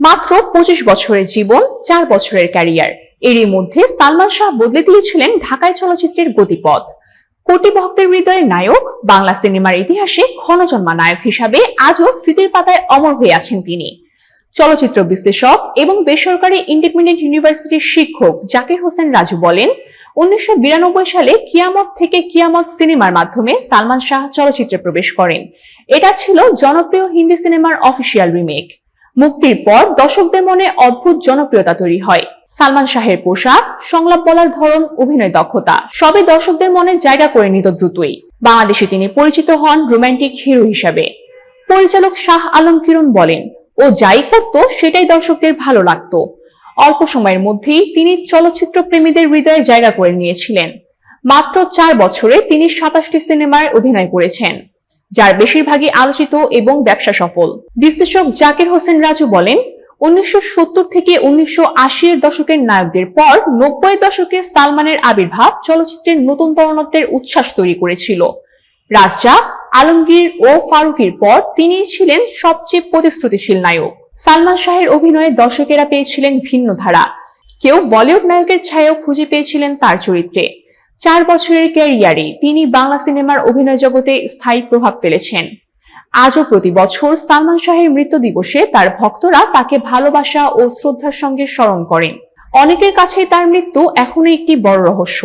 মাত্র 25 বছরের জীবন, 4 বছরের ক্যারিয়ার, এরই মধ্যে সালমান শাহ বদলে দিয়েছিলেন ঢাকায় চলচ্চিত্রের গতিপথ। কোটি ভক্তের হৃদয়ের নায়ক, বাংলা সিনেমার ইতিহাসে ক্ষণজন্মা নায়ক হিসাবে আজও স্মৃতির পাতায় অমর হয়ে আছেন তিনি। চলচ্চিত্র বিশ্লেষক এবং বেসরকারি ইন্ডিপেন্ডেন্ট ইউনিভার্সিটির শিক্ষক জাকির হোসেন রাজু বলেন, 1992 সালে কিয়ামত থেকে কিয়ামত সিনেমার মাধ্যমে সালমান শাহ চলচ্চিত্রে প্রবেশ করেন। এটা ছিল জনপ্রিয় হিন্দি সিনেমার অফিসিয়াল রিমেক। মুক্তির পর দর্শকদের মনে অদ্ভুত জনপ্রিয়তা তৈরি হয়। সালমান শাহের পোশাক, সংলাপ বলার ধরন, অভিনয় দক্ষতা সবই দর্শকদের মনে জায়গা করে নিত দ্রুতই। বাংলাদেশে তিনি পরিচিত হন রোমান্টিক হিরো হিসাবে। পরিচালক শাহ আলম কিরণ বলেন, ও যাই করত সেটাই দর্শকদের ভালো লাগতো। অল্প সময়ের মধ্যেই তিনি চলচ্চিত্র প্রেমীদের হৃদয়ে জায়গা করে নিয়েছিলেন। মাত্র 4 বছরে তিনি 27টি সিনেমায় অভিনয় করেছেন, যার বেশিরভাগই আলোচিত এবং ব্যবসা সফল। বিশ্লেষক জাকির হোসেন রাজু বলেন, 1970 থেকে 1980 এর দশকের নায়কদের পর 90 এর দশকে সালমানের আবির্ভাব চলচ্চিত্রের নতুন তরুণত্বের উচ্ছ্বাস তৈরি করেছিল। রাজ্জাক, আলমগীর ও ফারুকীর পর তিনিই ছিলেন সবচেয়ে প্রতিশ্রুতিশীল নায়ক। সালমান শাহের অভিনয়ে দর্শকেরা পেয়েছিলেন ভিন্ন ধারা। কেউ বলিউড নায়কের ছায়াও খুঁজে পেয়েছিলেন তার চরিত্রে। 4 বছরের ক্যারিয়ারে তিনি বাংলা সিনেমার অভিনয় জগতে স্থায়ী প্রভাব ফেলেছেন। আজও প্রতি বছর সালমান শাহের মৃত্যু দিবসে তার ভক্তরা তাকে ভালোবাসা ও শ্রদ্ধার সঙ্গে স্মরণ করেন। অনেকের কাছে তার মৃত্যু এখনো একটি বড় রহস্য।